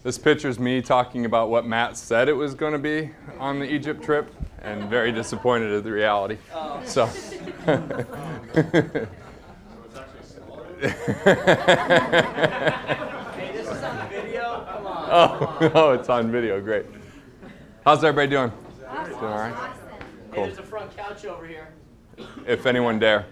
This picture's me talking about what Matt said it was going to be on the Egypt trip, and very disappointed at the reality. Oh. So. Hey, this is on video? Come on. Oh, it's on video. Great. How's everybody doing? Awesome. Doing all right? Awesome. Cool. Hey, there's a front couch over here. If anyone dare.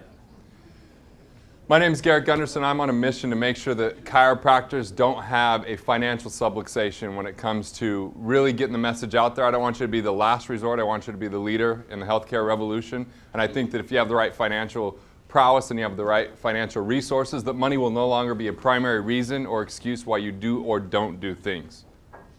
My name is Garrett Gunderson. I'm on a mission to make sure that chiropractors don't have a financial subluxation when it comes to really getting the message out there. I don't want you to be the last resort. I want you to be the leader in the healthcare revolution. And I think that if you have the right financial prowess and you have the right financial resources, that money will no longer be a primary reason or excuse why you do or don't do things.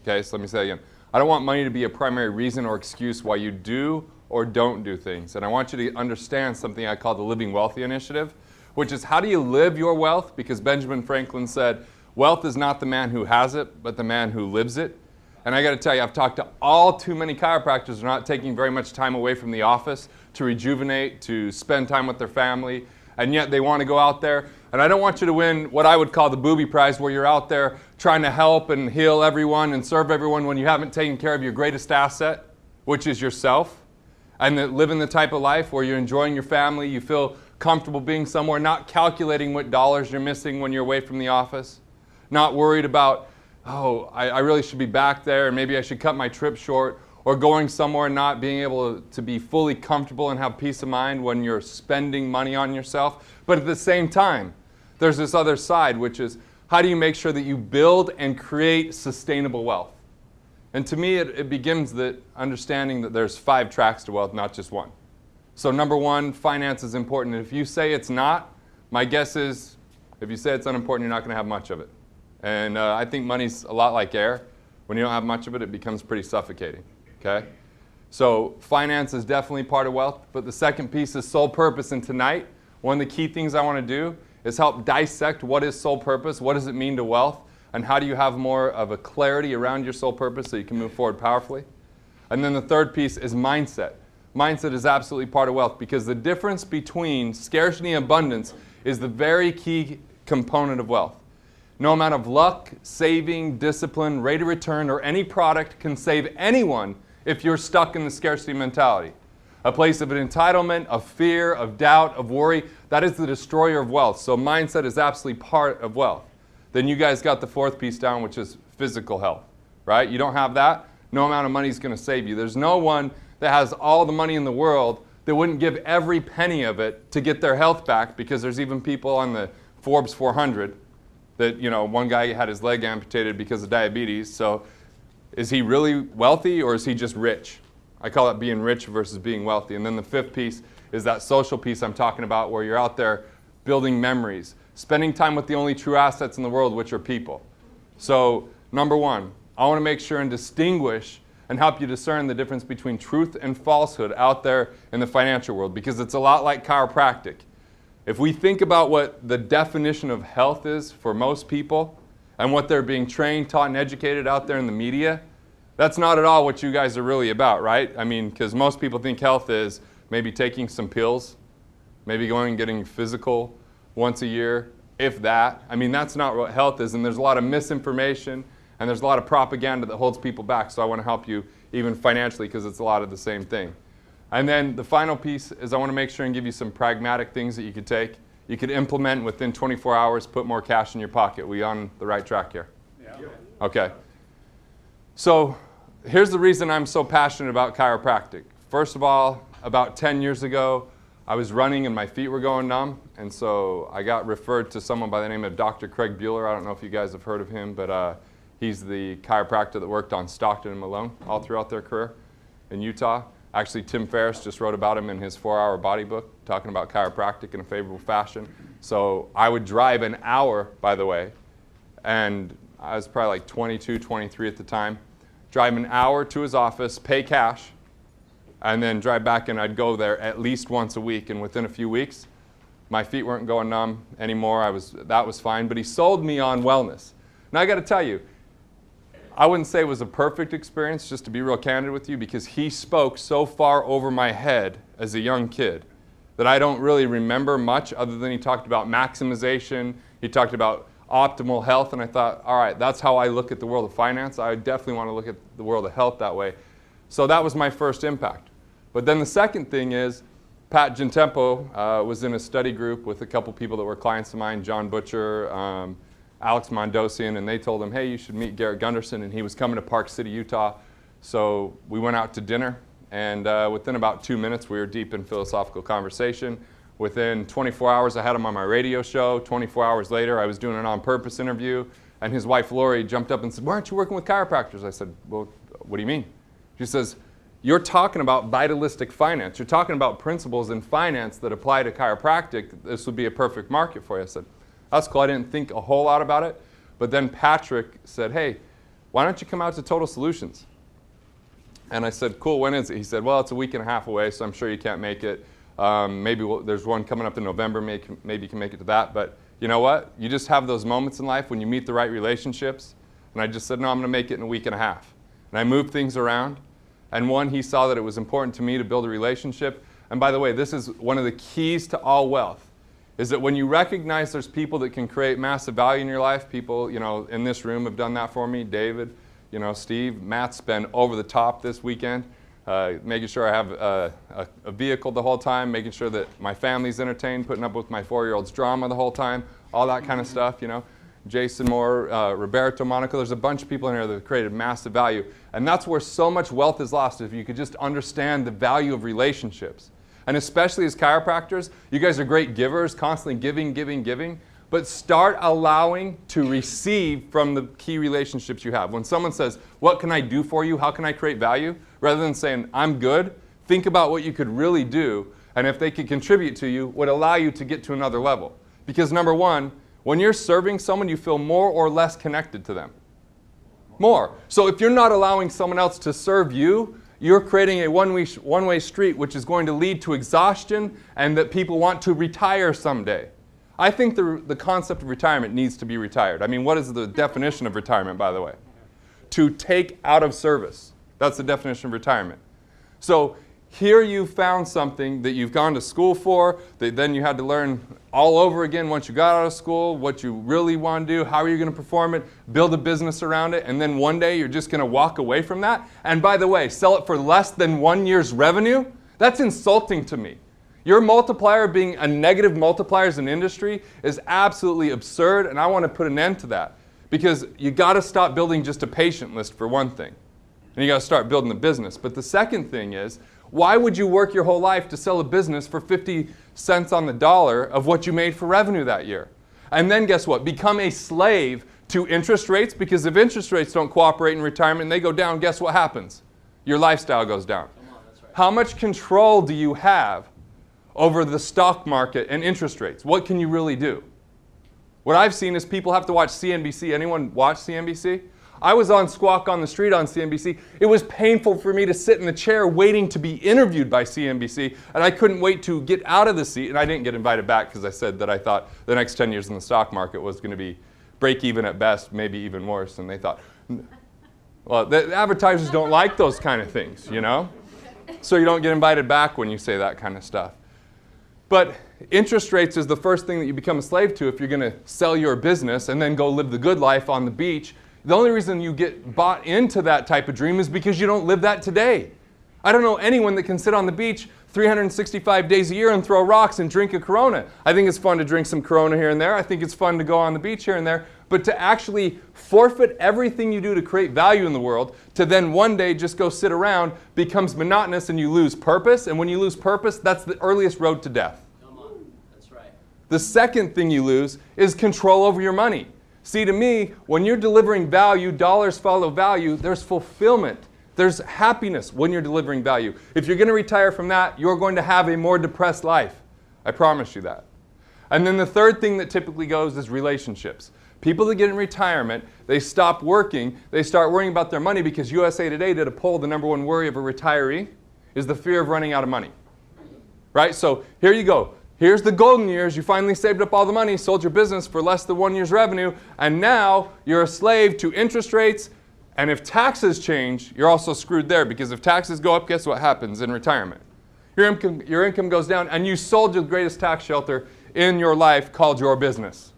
Okay, so let me say that again. I don't want money to be a primary reason or excuse why you do or don't do things. And I want you to understand something I call the Living Wealthy Initiative, which is how do you live your wealth? Because Benjamin Franklin said, wealth is not the man who has it, but the man who lives it. And I got to tell you, I've talked to all too many chiropractors who are not taking very much time away from the office to rejuvenate, to spend time with their family, and yet they want to go out there. And I don't want you to win what I would call the booby prize, where you're out there trying to help and heal everyone and serve everyone when you haven't taken care of your greatest asset, which is yourself, and that living the type of life where you're enjoying your family, you feel comfortable being somewhere, not calculating what dollars you're missing when you're away from the office, not worried about, oh, I really should be back there and maybe I should cut my trip short, or going somewhere and not being able to be fully comfortable and have peace of mind when you're spending money on yourself. But at the same time, there's this other side, which is how do you make sure that you build and create sustainable wealth? And to me, it begins that understanding that there's 5 tracks to wealth, not just one. So number one, finance is important. And if you say it's not, my guess is if you say it's unimportant, you're not going to have much of it. And I think money's a lot like air. When you don't have much of it, it becomes pretty suffocating. Okay? So finance is definitely part of wealth. But the second piece is soul purpose. And tonight, one of the key things I want to do is help dissect what is soul purpose, what does it mean to wealth, and how do you have more of a clarity around your soul purpose so you can move forward powerfully. And then the third piece is mindset. Mindset is absolutely part of wealth, because the difference between scarcity and abundance is the very key component of wealth. No amount of luck, saving, discipline, rate of return, or any product can save anyone if you're stuck in the scarcity mentality. A place of entitlement, of fear, of doubt, of worry, that is the destroyer of wealth. So mindset is absolutely part of wealth. Then you guys got the fourth piece down, which is physical health, right? You don't have that, no amount of money is going to save you. There's no one that has all the money in the world that wouldn't give every penny of it to get their health back, because there's even people on the Forbes 400 that, you know, one guy had his leg amputated because of diabetes. So is he really wealthy, or is he just rich? I call it being rich versus being wealthy. And then the fifth piece is that social piece I'm talking about, where you're out there building memories, spending time with the only true assets in the world, which are people. So number one, I want to make sure and distinguish and help you discern the difference between truth and falsehood out there in the financial world, because it's a lot like chiropractic. If we think about what the definition of health is for most people and what they're being trained, taught, and educated out there in the media, that's not at all what you guys are really about, right? I mean, because most people think health is maybe taking some pills, maybe going and getting physical once a year, if that. I mean, that's not what health is, and there's a lot of misinformation and there's a lot of propaganda that holds people back. So I want to help you even financially, because it's a lot of the same thing. And then the final piece is I want to make sure and give you some pragmatic things that you could take. You could implement within 24 hours, put more cash in your pocket. We on the right track here? Yeah. Okay. So here's the reason I'm so passionate about chiropractic. First of all, about 10 years ago, I was running and my feet were going numb. And so I got referred to someone by the name of Dr. Craig Bueller. I don't know if you guys have heard of him, but he's the chiropractor that worked on Stockton and Malone all throughout their career in Utah. Actually, Tim Ferriss just wrote about him in his 4-hour body book, talking about chiropractic in a favorable fashion. So I would drive an hour, by the way, and I was probably like 22, 23 at the time, drive an hour to his office, pay cash, and then drive back, and I'd go there at least once a week. And within a few weeks, my feet weren't going numb anymore. That was fine. But he sold me on wellness. Now I got to tell you, I wouldn't say it was a perfect experience, just to be real candid with you, because he spoke so far over my head as a young kid that I don't really remember much, other than he talked about maximization. He talked about optimal health, and I thought, all right, that's how I look at the world of finance. I definitely want to look at the world of health that way. So that was my first impact. But then the second thing is, Pat Gentempo was in a study group with a couple people that were clients of mine, John Butcher, Alex Mondosian, and they told him, hey, you should meet Garrett Gunderson, and he was coming to Park City, Utah. So we went out to dinner, and within about 2 minutes, we were deep in philosophical conversation. Within 24 hours, I had him on my radio show. 24 hours later, I was doing an on-purpose interview, and his wife, Lori, jumped up and said, why aren't you working with chiropractors? I said, well, what do you mean? She says, you're talking about vitalistic finance. You're talking about principles in finance that apply to chiropractic. This would be a perfect market for you. I said, that's cool. I didn't think a whole lot about it. But then Patrick said, hey, why don't you come out to Total Solutions? And I said, cool, when is it? He said, well, it's a week and a half away, so I'm sure you can't make it. Maybe there's one coming up in November, maybe you can make it to that. But you know what? You just have those moments in life when you meet the right relationships. And I just said, no, I'm going to make it in a week and a half. And I moved things around. And one, he saw that it was important to me to build a relationship. And by the way, this is one of the keys to all wealth, is that when you recognize there's people that can create massive value in your life, people, in this room have done that for me, David, Steve, Matt's been over the top this weekend, making sure I have a vehicle the whole time, making sure that my family's entertained, putting up with my 4-year-old's drama the whole time, all that kind of stuff, Jason Moore, Roberto, Monaco, there's a bunch of people in here that have created massive value. And that's where so much wealth is lost, if you could just understand the value of relationships. And especially as chiropractors, you guys are great givers, constantly giving, but start allowing to receive from the key relationships you have. When someone says, what can I do for you? How can I create value? Rather than saying, I'm good, think about what you could really do, and if they could contribute to you, would allow you to get to another level. Because number one, when you're serving someone, you feel more or less connected to them. More. So if you're not allowing someone else to serve you, you're creating a one-way street, which is going to lead to exhaustion and that people want to retire someday. I think the concept of retirement needs to be retired. I mean, what is the definition of retirement, by the way? To take out of service. That's the definition of retirement. So here you found something that you've gone to school for, that then you had to learn all over again once you got out of school, what you really want to do, how are you going to perform it, build a business around it, and then one day you're just going to walk away from that. And by the way, sell it for less than 1 year's revenue? That's insulting to me. Your multiplier being a negative multiplier as an industry is absolutely absurd, and I want to put an end to that. Because you got to stop building just a patient list for one thing. And you got to start building the business. But the second thing is, why would you work your whole life to sell a business for 50 cents on the dollar of what you made for revenue that year? And then guess what? Become a slave to interest rates, because if interest rates don't cooperate in retirement and they go down, guess what happens? Your lifestyle goes down. Come on, that's right. How much control do you have over the stock market and interest rates? What can you really do? What I've seen is people have to watch CNBC. Anyone watch CNBC? I was on Squawk on the Street on CNBC. It was painful for me to sit in the chair waiting to be interviewed by CNBC, and I couldn't wait to get out of the seat, and I didn't get invited back because I said that I thought the next 10 years in the stock market was going to be break even at best, maybe even worse, and they thought, well, the advertisers don't like those kind of things, So you don't get invited back when you say that kind of stuff. But interest rates is the first thing that you become a slave to if you're going to sell your business and then go live the good life on the beach. The only reason you get bought into that type of dream is because you don't live that today. I don't know anyone that can sit on the beach 365 days a year and throw rocks and drink a Corona. I think it's fun to drink some Corona here and there. I think it's fun to go on the beach here and there. But to actually forfeit everything you do to create value in the world, to then one day just go sit around, becomes monotonous and you lose purpose. And when you lose purpose, that's the earliest road to death. Come on, that's right. The second thing you lose is control over your money. See, to me, when you're delivering value, dollars follow value, there's fulfillment. There's happiness when you're delivering value. If you're going to retire from that, you're going to have a more depressed life. I promise you that. And then the third thing that typically goes is relationships. People that get in retirement, they stop working, they start worrying about their money because USA Today did a poll, the number one worry of a retiree is the fear of running out of money. Right? So here you go. Here's the golden years. You finally saved up all the money, sold your business for less than 1 year's revenue, and now you're a slave to interest rates. And if taxes change, you're also screwed there, because if taxes go up, guess what happens in retirement? Your income goes down, and you sold your greatest tax shelter in your life called your business.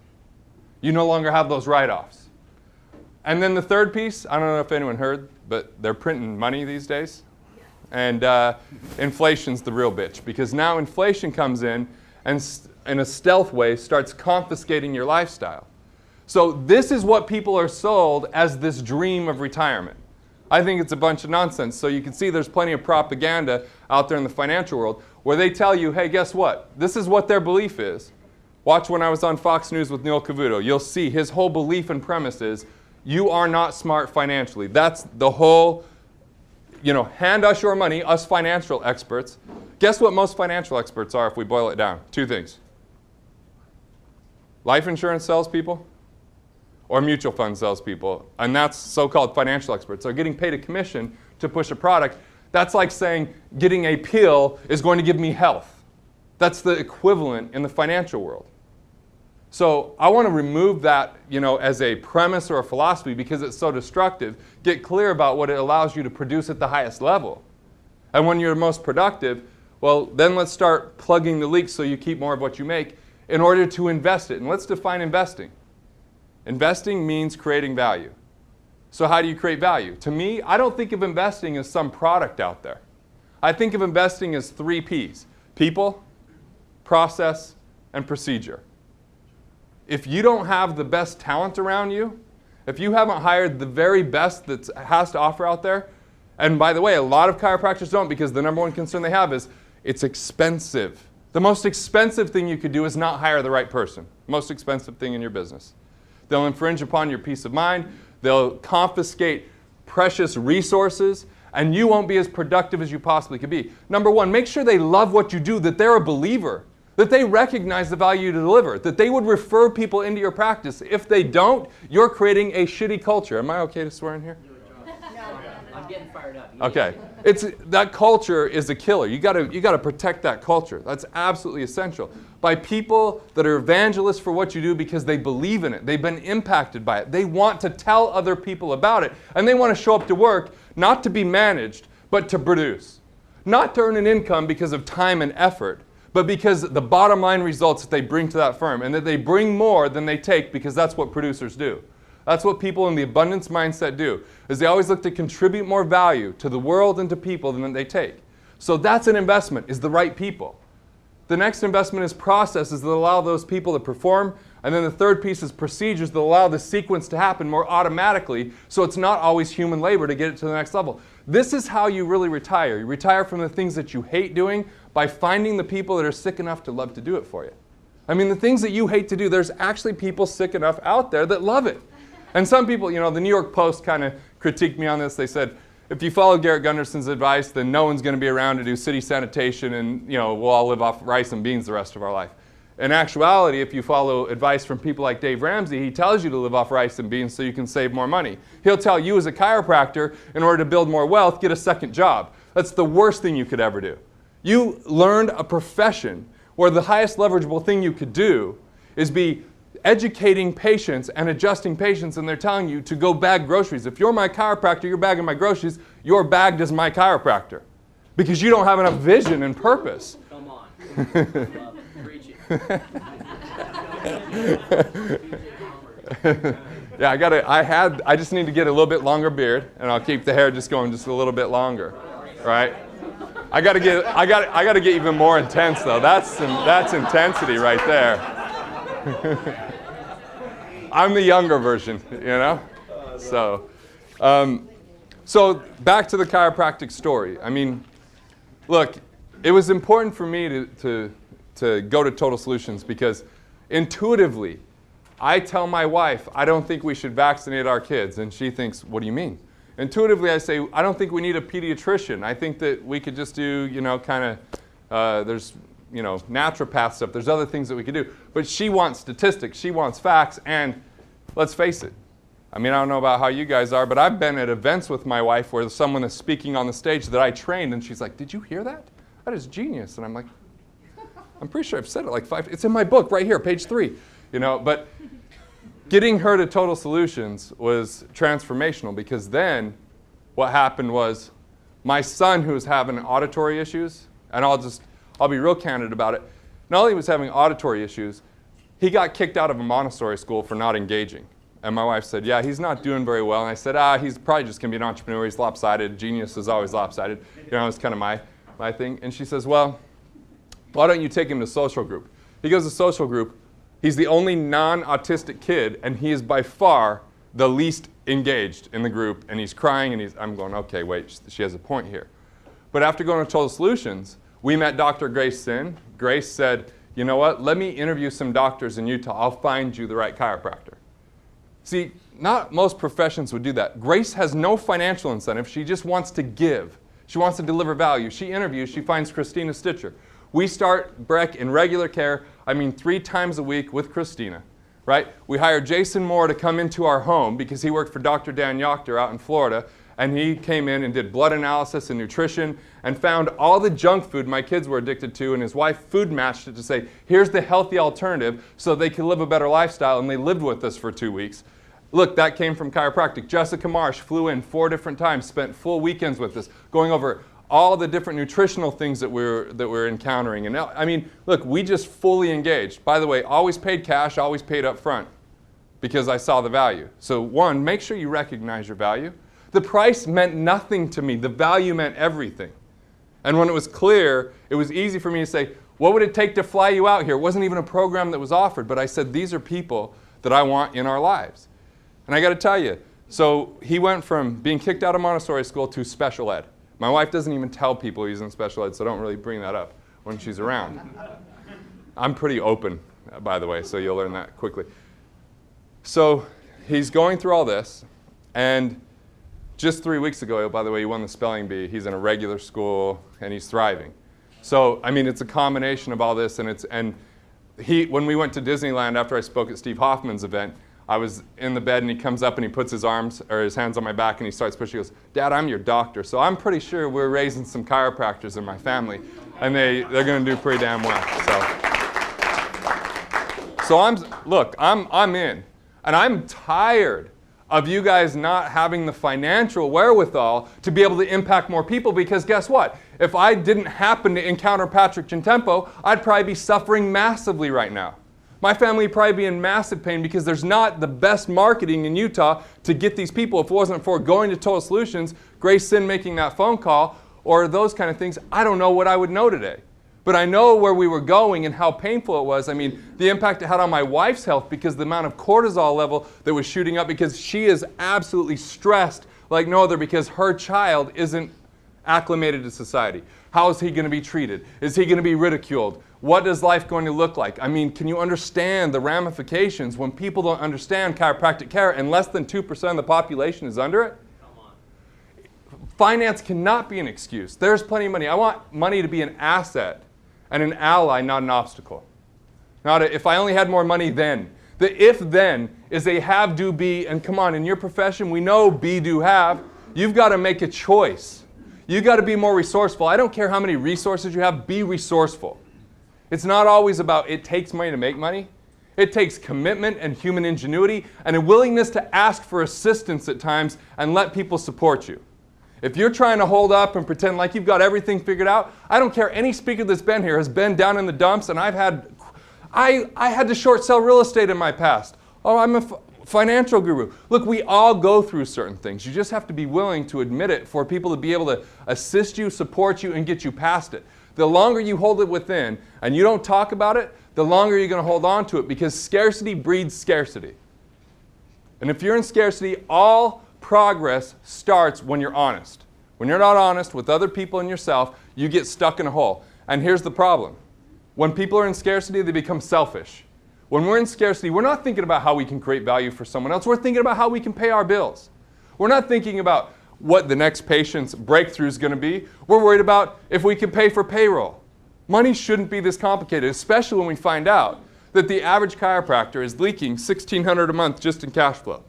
You no longer have those write-offs. And then the third piece, I don't know if anyone heard, but they're printing money these days. And inflation's the real bitch, because now inflation comes in and in a stealth way starts confiscating your lifestyle. So this is what people are sold as this dream of retirement. I think it's a bunch of nonsense. So you can see there's plenty of propaganda out there in the financial world where they tell you, hey, guess what? This is what their belief is. Watch when I was on Fox News with Neil Cavuto. You'll see his whole belief and premise is you are not smart financially. That's the whole, hand us your money, us financial experts. Guess what most financial experts are if we boil it down? Two things. Life insurance salespeople or mutual fund salespeople. And that's so-called financial experts. They're getting paid a commission to push a product. That's like saying getting a pill is going to give me health. That's the equivalent in the financial world. So I want to remove that, as a premise or a philosophy because it's so destructive. Get clear about what it allows you to produce at the highest level. And when you're most productive, well, then let's start plugging the leaks so you keep more of what you make in order to invest it. And let's define investing. Investing means creating value. So how do you create value? To me, I don't think of investing as some product out there. I think of investing as 3 Ps: people, process, and procedure. If you don't have the best talent around you, if you haven't hired the very best that has to offer out there, and by the way, a lot of chiropractors don't because the number one concern they have is it's expensive. The most expensive thing you could do is not hire the right person. Most expensive thing in your business. They'll infringe upon your peace of mind. They'll confiscate precious resources, and you won't be as productive as you possibly could be. Number one, make sure they love what you do, that they're a believer, that they recognize the value you deliver, that they would refer people into your practice. If they don't, you're creating a shitty culture. Am I okay to swear in here? I'm getting fired up. Okay. That culture is a killer. You gotta protect that culture. That's absolutely essential. By people that are evangelists for what you do because they believe in it. They've been impacted by it. They want to tell other people about it. And they want to show up to work not to be managed, but to produce. Not to earn an income because of time and effort, but because the bottom line results that they bring to that firm, and that they bring more than they take because that's what producers do. That's what people in the abundance mindset do, is they always look to contribute more value to the world and to people than they take. So that's an investment, is the right people. The next investment is processes that allow those people to perform, and then the third piece is procedures that allow the sequence to happen more automatically so it's not always human labor to get it to the next level. This is how you really retire. You retire from the things that you hate doing by finding the people that are sick enough to love to do it for you. I mean, the things that you hate to do, there's actually people sick enough out there that love it. And some people, the New York Post kind of critiqued me on this. They said, if you follow Garrett Gunderson's advice, then no one's going to be around to do city sanitation and, we'll all live off rice and beans the rest of our life. In actuality, if you follow advice from people like Dave Ramsey, he tells you to live off rice and beans so you can save more money. He'll tell you as a chiropractor, in order to build more wealth, get a second job. That's the worst thing you could ever do. You learned a profession where the highest leverageable thing you could do is be educating patients and adjusting patients, and they're telling you to go bag groceries. If you're my chiropractor, you're bagging my groceries, you're bagged as my chiropractor because you don't have enough vision and purpose. Come on. Preach it. Yeah, I just need to get a little bit longer beard, and I'll keep the hair just going just a little bit longer, right? I gotta get even more intense though. That's intensity right there. I'm the younger version, So back to the chiropractic story. I mean, look, it was important for me to go to Total Solutions because intuitively, I tell my wife, I don't think we should vaccinate our kids. And she thinks, what do you mean? Intuitively, I say, I don't think we need a pediatrician. I think that we could just do, there's, naturopath stuff. There's other things that we could do. But she wants statistics. She wants facts. And let's face it. I mean, I don't know about how you guys are, but I've been at events with my wife where someone is speaking on the stage that I trained, and she's like, did you hear that? That is genius. And I'm like, I'm pretty sure I've said it like 5. It's in my book right here, page 3. But getting her to Total Solutions was transformational because then what happened was my son, who was having auditory issues, and I'll be real candid about it, not only was having auditory issues, he got kicked out of a Montessori school for not engaging. And my wife said, yeah, he's not doing very well. And I said, he's probably just going to be an entrepreneur. He's lopsided. Genius is always lopsided. You know, it's kind of my thing. And she says, well, why don't you take him to social group? He goes to social group. He's the only non-autistic kid, and he is by far the least engaged in the group. And he's crying, and I'm going, okay, wait, she has a point here. But after going to Total Solutions, we met Dr. Grace Sin. Grace said, you know what, let me interview some doctors in Utah. I'll find you the right chiropractor. See, not most professions would do that. Grace has no financial incentive. She just wants to give. She wants to deliver value. She interviews. She finds Christina Stitcher. We start Breck in regular care, 3 times a week with Christina, right? We hired Jason Moore to come into our home because he worked for Dr. Dan Yochter out in Florida, and he came in and did blood analysis and nutrition and found all the junk food my kids were addicted to, and his wife food matched it to say, here's the healthy alternative so they can live a better lifestyle, and they lived with us for 2 weeks. Look, that came from chiropractic. Jessica Marsh flew in 4 different times, spent full weekends with us, going over all the different nutritional things that we're encountering. And look, we just fully engaged. By the way, always paid cash, always paid up front because I saw the value. So 1, make sure you recognize your value. The price meant nothing to me. The value meant everything. And when it was clear, it was easy for me to say, what would it take to fly you out here? It wasn't even a program that was offered, but I said, these are people that I want in our lives. And I got to tell you, so he went from being kicked out of Montessori school to special ed. My wife doesn't even tell people he's in special ed, so don't really bring that up when she's around. I'm pretty open, by the way, so you'll learn that quickly. So he's going through all this, and just 3 weeks ago, by the way, he won the spelling bee. He's in a regular school, and he's thriving. So, it's a combination of all this, and when we went to Disneyland after I spoke at Steve Hoffman's event, I was in the bed, and he comes up and he puts his hands on my back, and he starts pushing. He goes, Dad, I'm your doctor, so I'm pretty sure we're raising some chiropractors in my family, and they're going to do pretty damn well. So I'm in, and I'm tired of you guys not having the financial wherewithal to be able to impact more people, because guess what? If I didn't happen to encounter Patrick Gentempo, I'd probably be suffering massively right now. My family would probably be in massive pain because there's not the best marketing in Utah to get these people. If it wasn't for going to Total Solutions, Grace Sin making that phone call, or those kind of things, I don't know what I would know today. But I know where we were going and how painful it was. The impact it had on my wife's health because the amount of cortisol level that was shooting up because she is absolutely stressed like no other because her child isn't acclimated to society. How is he going to be treated? Is he going to be ridiculed? What is life going to look like? Can you understand the ramifications when people don't understand chiropractic care and less than 2% of the population is under it? Come on. Finance cannot be an excuse. There's plenty of money. I want money to be an asset and an ally, not an obstacle. If I only had more money then. The if-then is a have, do, be, and come on, in your profession, we know be, do, have. You've got to make a choice. You've got to be more resourceful. I don't care how many resources you have, be resourceful. It's not always about it takes money to make money. It takes commitment and human ingenuity and a willingness to ask for assistance at times and let people support you. If you're trying to hold up and pretend like you've got everything figured out, I don't care. Any speaker that's been here has been down in the dumps, and I had to short sell real estate in my past. Oh, I'm a financial guru. Look, we all go through certain things. You just have to be willing to admit it for people to be able to assist you, support you, and get you past it. The longer you hold it within and you don't talk about it, the longer you're going to hold on to it because scarcity breeds scarcity. And if you're in scarcity, all progress starts when you're honest. When you're not honest with other people and yourself, you get stuck in a hole. And here's the problem. When people are in scarcity, they become selfish. When we're in scarcity, we're not thinking about how we can create value for someone else. We're thinking about how we can pay our bills. We're not thinking about what the next patient's breakthrough is going to be. We're worried about if we can pay for payroll. Money shouldn't be this complicated, especially when we find out that the average chiropractor is leaking $1,600 a month just in cash flow.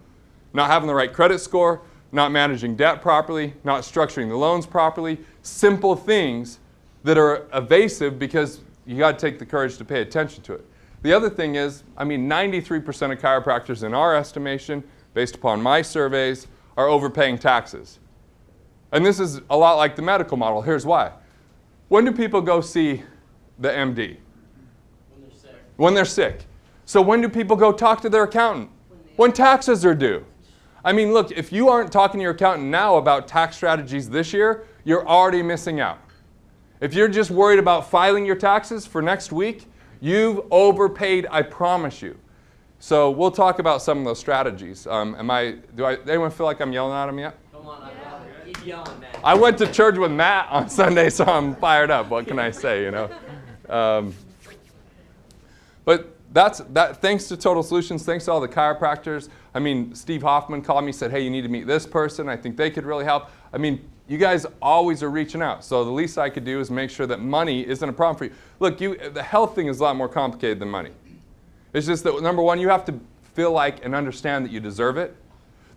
Not having the right credit score, not managing debt properly, not structuring the loans properly. Simple things that are evasive because you got to take the courage to pay attention to it. The other thing is, 93% of chiropractors in our estimation, based upon my surveys, are overpaying taxes. And this is a lot like the medical model. Here's why. When do people go see the MD? When they're sick. When they're sick. So when do people go talk to their accountant? When taxes are due. I mean, look, if you aren't talking to your accountant now about tax strategies this year, you're already missing out. If you're just worried about filing your taxes for next week, you've overpaid, I promise you. So we'll talk about some of those strategies. Does anyone feel like I'm yelling at them yet? Come on, keep yelling, man. I went to church with Matt on Sunday, so I'm fired up. What can I say, you know? But thanks to Total Solutions, thanks to all the chiropractors. I mean, Steve Hoffman called me, said, hey, you need to meet this person. I think they could really help. I mean, you guys always are reaching out. So the least I could do is make sure that money isn't a problem for you. Look, the health thing is a lot more complicated than money. It's just that, number one, you have to feel like and understand that you deserve it.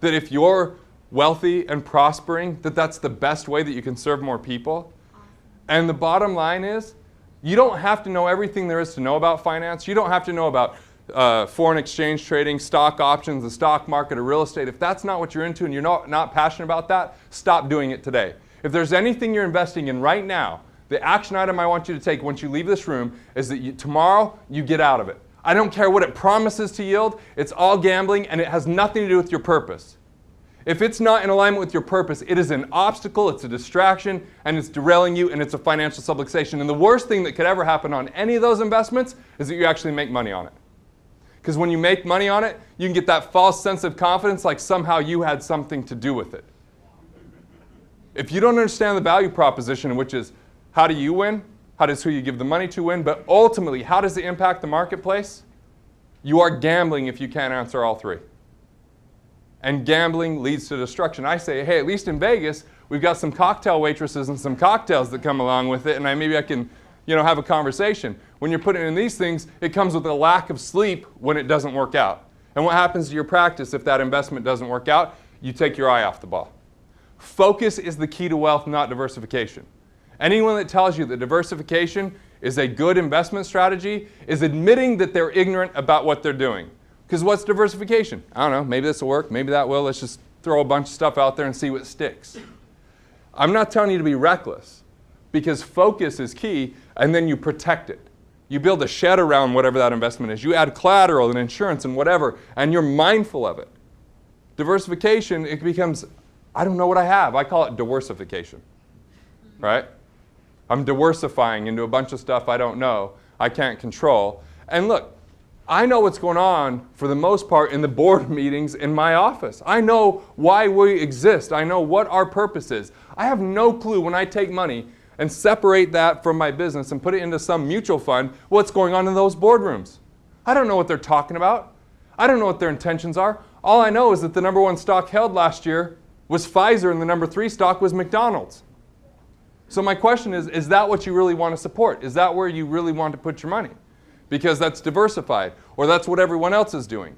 That if you're wealthy and prospering, that's the best way that you can serve more people. And the bottom line is, you don't have to know everything there is to know about finance. You don't have to know about foreign exchange trading, stock options, the stock market, or real estate. If that's not what you're into and you're not passionate about that, stop doing it today. If there's anything you're investing in right now, the action item I want you to take once you leave this room is that tomorrow you get out of it. I don't care what it promises to yield. It's all gambling, and it has nothing to do with your purpose. If it's not in alignment with your purpose, it is an obstacle, it's a distraction, and it's derailing you, and it's a financial subluxation. And the worst thing that could ever happen on any of those investments is that you actually make money on it. Because when you make money on it, you can get that false sense of confidence like somehow you had something to do with it. If you don't understand the value proposition, which is how do you win, how does who you give the money to win, but ultimately, how does it impact the marketplace? You are gambling if you can't answer all three. And gambling leads to destruction. I say, hey, at least in Vegas, we've got some cocktail waitresses and some cocktails that come along with it, and maybe I can, have a conversation. When you're putting in these things, it comes with a lack of sleep when it doesn't work out. And what happens to your practice if that investment doesn't work out? You take your eye off the ball. Focus is the key to wealth, not diversification. Anyone that tells you that diversification is a good investment strategy is admitting that they're ignorant about what they're doing. Because what's diversification? I don't know, maybe this will work, maybe that will. Let's just throw a bunch of stuff out there and see what sticks. I'm not telling you to be reckless, because focus is key, and then you protect it. You build a shed around whatever that investment is. You add collateral and insurance and whatever, and you're mindful of it. Diversification, it becomes, I don't know what I have. I call it diversification, right? I'm diversifying into a bunch of stuff I don't know, I can't control. And look, I know what's going on, for the most part, in the board meetings in my office. I know why we exist. I know what our purpose is. I have no clue when I take money and separate that from my business and put it into some mutual fund, what's going on in those boardrooms. I don't know what they're talking about. I don't know what their intentions are. All I know is that the number one stock held last year was Pfizer, and the number 3 stock was McDonald's. So my question is that what you really want to support? Is that where you really want to put your money? Because that's diversified, or that's what everyone else is doing.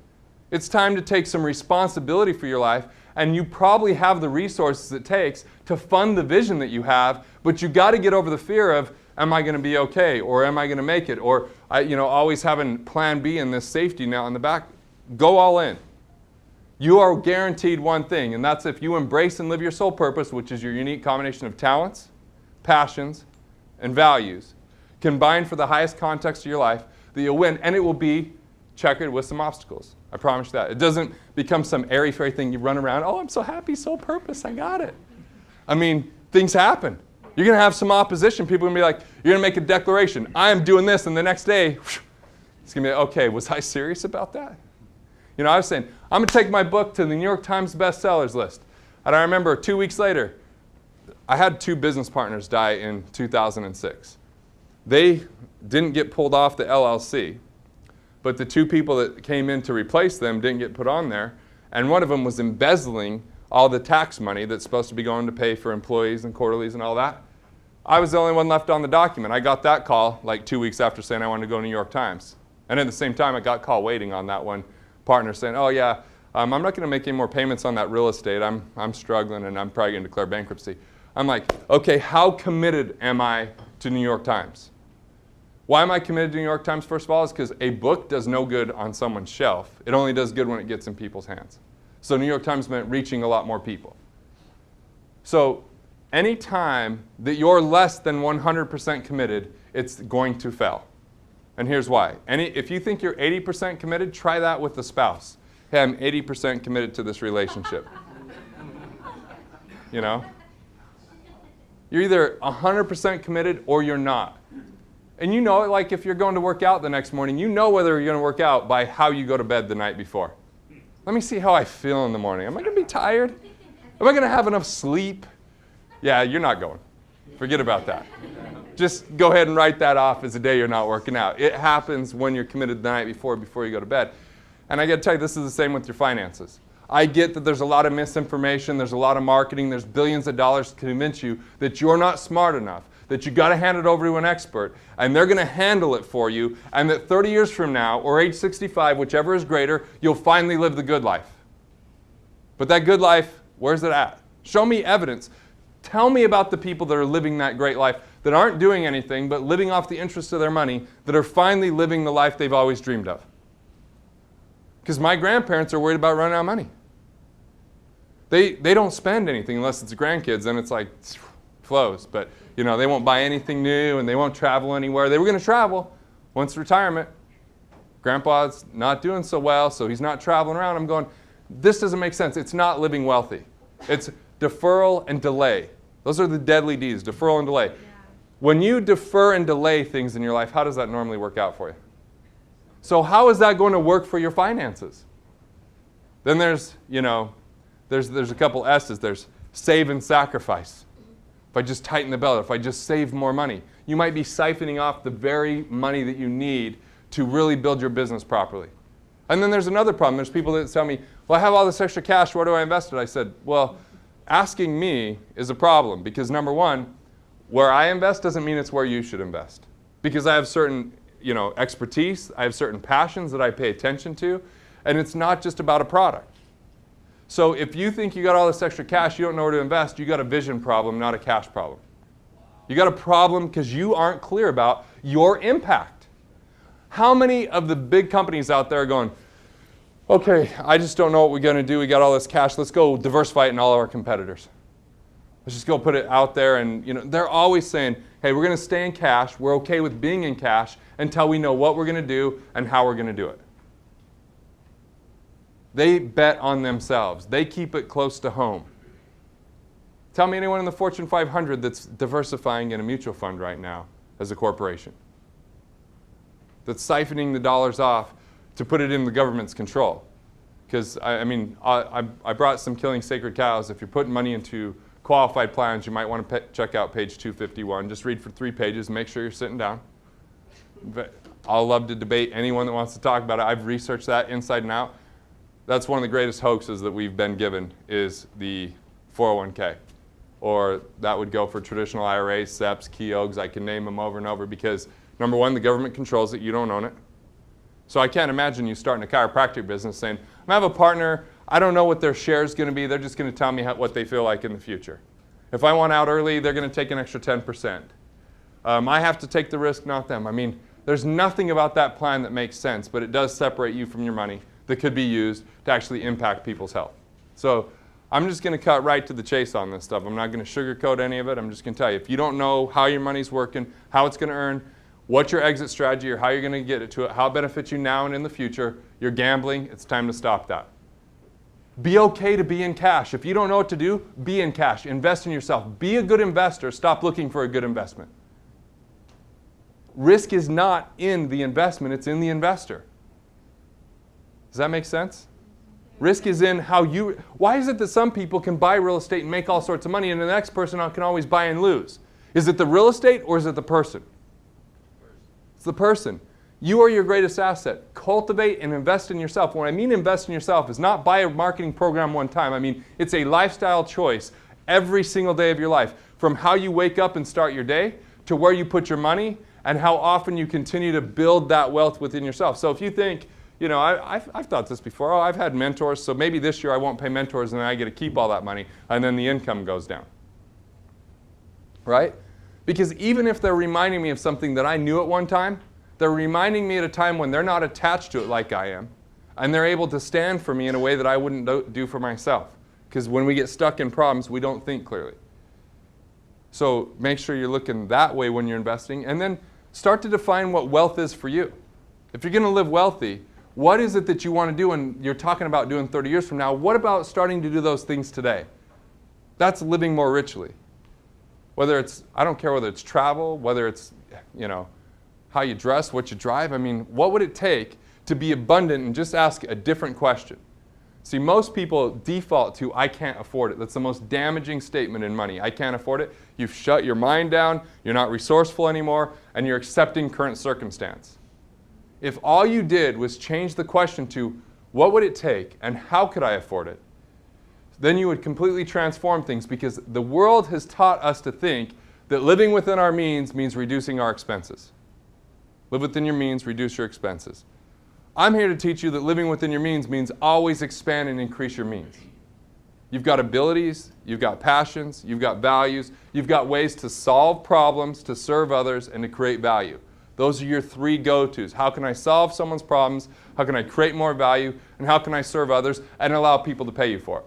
It's time to take some responsibility for your life, and you probably have the resources it takes to fund the vision that you have, but you got to get over the fear of, am I going to be okay, or am I going to make it, or always having plan B and this safety net on the back. Go all in. You are guaranteed one thing, and that's if you embrace and live your soul purpose, which is your unique combination of talents, passions, and values, combined for the highest context of your life, that you'll win, and it will be checkered with some obstacles. I promise you that. It doesn't become some airy-fairy thing you run around, oh, I'm so happy, soul purpose, I got it. I mean, things happen. You're going to have some opposition. People are going to be like, you're going to make a declaration, I am doing this, and the next day, it's going to be, okay, was I serious about that? I was saying, I'm going to take my book to the New York Times bestsellers list. And I remember 2 weeks later, I had 2 business partners die in 2006. They didn't get pulled off the LLC, but the 2 people that came in to replace them didn't get put on there, and one of them was embezzling all the tax money that's supposed to be going to pay for employees and quarterlies and all that. I was the only one left on the document. I got that call like 2 weeks after saying I wanted to go to New York Times. And at the same time, I got call waiting on that one partner saying, oh yeah, I'm not going to make any more payments on that real estate. I'm struggling, and I'm probably going to declare bankruptcy. I'm like, okay, how committed am I to New York Times? Why am I committed to New York Times, first of all, is because a book does no good on someone's shelf. It only does good when it gets in people's hands. So New York Times meant reaching a lot more people. So any time that you're less than 100% committed, it's going to fail. And here's why. If you think you're 80% committed, try that with the spouse. Hey, I'm 80% committed to this relationship. You know? You're either 100% committed or you're not. And you know it, like if you're going to work out the next morning, you know whether you're going to work out by how you go to bed the night before. Let me see how I feel in the morning. Am I going to be tired? Am I going to have enough sleep? Yeah, you're not going. Forget about that. Just go ahead and write that off as a day you're not working out. It happens when you're committed the night before you go to bed. And I got to tell you, this is the same with your finances. I get that there's a lot of misinformation, there's a lot of marketing, there's billions of dollars to convince you that you're not smart enough, that you got to hand it over to an expert, and they're going to handle it for you, and that 30 years from now, or age 65, whichever is greater, you'll finally live the good life. But that good life, where's it at? Show me evidence. Tell me about the people that are living that great life, that aren't doing anything, but living off the interest of their money, that are finally living the life they've always dreamed of. Because my grandparents are worried about running out of money. They don't spend anything unless it's grandkids, and it's like flows. But you know, they won't buy anything new, and they won't travel anywhere. They were going to travel once retirement. Grandpa's not doing so well, so he's not traveling around. I'm going, this doesn't make sense. It's not living wealthy. It's deferral and delay. Those are the deadly D's, deferral and delay. Yeah. When you defer and delay things in your life, how does that normally work out for you? So how is that going to work for your finances? Then there's, you know, there's a couple S's. There's save and sacrifice. If I just tighten the belt, if I just save more money, you might be siphoning off the very money that you need to really build your business properly. And then there's another problem. There's people that tell me, well, I have all this extra cash, where do I invest it? I said, well, asking me is a problem because number one, where I invest doesn't mean it's where you should invest. Because I have certain, you know, expertise, I have certain passions that I pay attention to, and it's not just about a product. So if you think you got all this extra cash, you don't know where to invest, you got a vision problem, not a cash problem. You got a problem because you aren't clear about your impact. How many of the big companies out there are going, okay, I just don't know what we're going to do. We got all this cash. Let's go diversify it in all of our competitors. Let's just go put it out there. And you know, they're always saying, hey, we're going to stay in cash. We're okay with being in cash until we know what we're going to do and how we're going to do it. They bet on themselves. They keep it close to home. Tell me anyone in the Fortune 500 that's diversifying in a mutual fund right now as a corporation, that's siphoning the dollars off to put it in the government's control. Because, I brought some Killing Sacred Cows. If you're putting money into qualified plans, you might want to check out page 251. Just read for 3 pages and make sure you're sitting down. But I'll love to debate anyone that wants to talk about it. I've researched that inside and out. That's one of the greatest hoaxes that we've been given is the 401k. Or that would go for traditional IRAs, SEPs, Keoghs. I can name them over and over because, number one, the government controls it. You don't own it. So I can't imagine you starting a chiropractic business saying, I have a partner, I don't know what their share is going to be, they're just going to tell me what they feel like in the future. If I want out early, they're going to take an extra 10%. I have to take the risk, not them. I mean, there's nothing about that plan that makes sense, but it does separate you from your money that could be used to actually impact people's health. So I'm just going to cut right to the chase on this stuff. I'm not going to sugarcoat any of it. I'm just going to tell you, if you don't know how your money's working, how it's going to earn, what's your exit strategy or how you're going to get it to it, how it benefits you now and in the future, you're gambling, it's time to stop that. Be okay to be in cash. If you don't know what to do, be in cash. Invest in yourself. Be a good investor. Stop looking for a good investment. Risk is not in the investment, it's in the investor. Does that make sense? Risk is in how you... Why is it that some people can buy real estate and make all sorts of money and the next person can always buy and lose? Is it the real estate or is it the person? It's the person. You are your greatest asset. Cultivate and invest in yourself. When I mean invest in yourself is not buy a marketing program one time. I mean, it's a lifestyle choice every single day of your life. From how you wake up and start your day to where you put your money and how often you continue to build that wealth within yourself. So if you think, you know, I've thought this before. Oh, I've had mentors, so maybe this year I won't pay mentors and then I get to keep all that money and then the income goes down. Right? Because even if they're reminding me of something that I knew at one time, they're reminding me at a time when they're not attached to it like I am, and they're able to stand for me in a way that I wouldn't do for myself. Because when we get stuck in problems, we don't think clearly. So make sure you're looking that way when you're investing. And then Start to define what wealth is for you. If you're going to live wealthy, what is it that you want to do and you're talking about doing 30 years from now? What about starting to do those things today? That's living more richly. Whether it's, I don't care whether it's travel, whether it's, how you dress, what you drive. I mean, what would it take to be abundant and just ask a different question? See, most people default to, I can't afford it. That's the most damaging statement in money. I can't afford it. You've shut your mind down, you're not resourceful anymore, and you're accepting current circumstance. If all you did was change the question to, what would it take and how could I afford it? Then you would completely transform things, because the world has taught us to think that living within our means reducing our expenses. Live within your means, reduce your expenses. I'm here to teach you that living within your means always expand and increase your means. You've got abilities, you've got passions, you've got values, you've got ways to solve problems, to serve others, and to create value. Those are your three go-tos. How can I solve someone's problems? How can I create more value? And how can I serve others and allow people to pay you for it?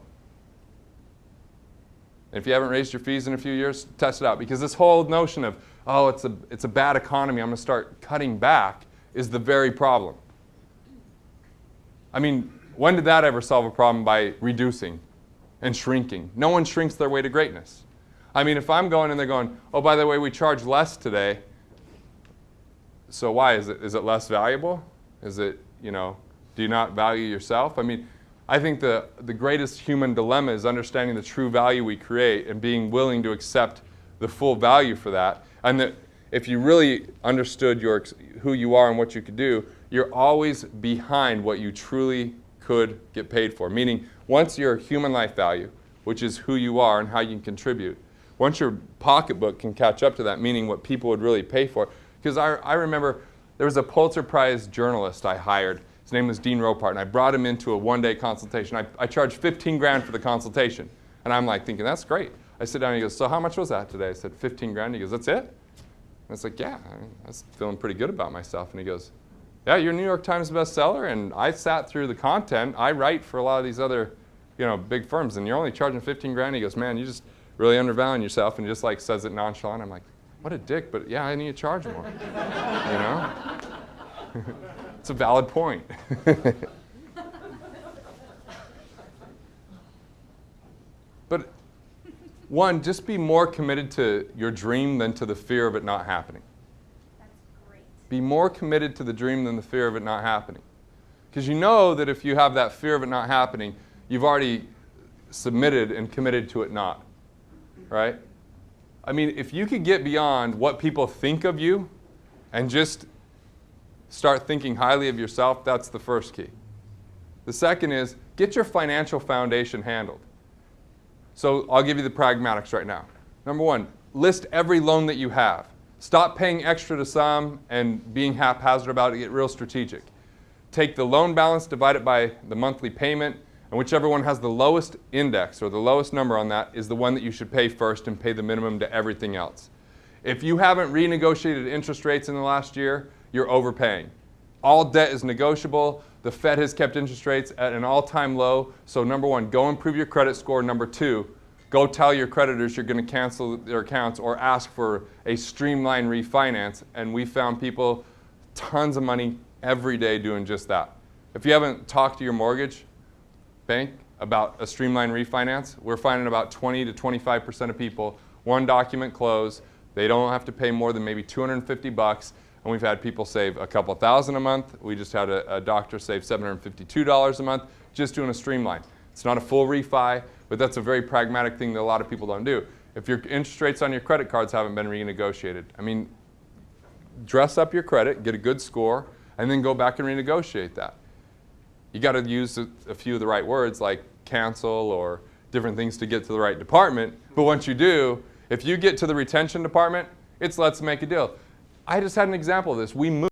And if you haven't raised your fees in a few years, test it out. Because this whole notion of, oh, it's a bad economy, I'm going to start cutting back, is the very problem. I mean, when did that ever solve a problem by reducing and shrinking? No one shrinks their way to greatness. I mean, if I'm going and they're going, oh, by the way, we charge less today, so why? Is it less valuable? Is it, do you not value yourself? I mean, I think the greatest human dilemma is understanding the true value we create and being willing to accept the full value for that. And that if you really understood who you are and what you could do, you're always behind what you truly could get paid for. Meaning, once your human life value, which is who you are and how you can contribute, once your pocketbook can catch up to that, meaning what people would really pay for. Because I remember there was a Pulitzer Prize journalist I hired. His name was Dean Ropart, and I brought him into a one-day consultation. I charged 15 grand for the consultation. And I'm like thinking, that's great. I sit down and he goes, so how much was that today? I said, 15 grand. He goes, that's it? And I was like, yeah, I was feeling pretty good about myself. And he goes, yeah, you're a New York Times bestseller, and I sat through the content. I write for a lot of these other, big firms, and you're only charging 15 grand. He goes, man, you just really undervaluing yourself, and he just says it nonchalant. I'm like, what a dick, but yeah, I need to charge more, It's a valid point. But one, just be more committed to your dream than to the fear of it not happening. That's great. Be more committed to the dream than the fear of it not happening. Because you know that if you have that fear of it not happening, you've already submitted and committed to it not, right? I mean, if you could get beyond what people think of you and just start thinking highly of yourself, that's the first key. The second is, get your financial foundation handled. So I'll give you the pragmatics right now. Number one, list every loan that you have. Stop paying extra to some and being haphazard about it. Get real strategic. Take the loan balance, divide it by the monthly payment, and whichever one has the lowest index or the lowest number on that is the one that you should pay first and pay the minimum to everything else. If you haven't renegotiated interest rates in the last year, you're overpaying. All debt is negotiable. The Fed has kept interest rates at an all-time low. So number one, go improve your credit score. Number two, go tell your creditors you're going to cancel their accounts or ask for a streamlined refinance. And we found people tons of money every day doing just that. If you haven't talked to your mortgage bank about a streamlined refinance, we're finding about 20 to 25% of people, one document close, they don't have to pay more than maybe $250, and we've had people save a couple thousand a month. We just had a doctor save $752 a month just doing a streamline. It's not a full refi, but that's a very pragmatic thing that a lot of people don't do. If your interest rates on your credit cards haven't been renegotiated, I mean, dress up your credit, get a good score, and then go back and renegotiate that. You got to use a few of the right words like cancel or different things to get to the right department. But once you do, if you get to the retention department, it's let's make a deal. I just had an example of this. We moved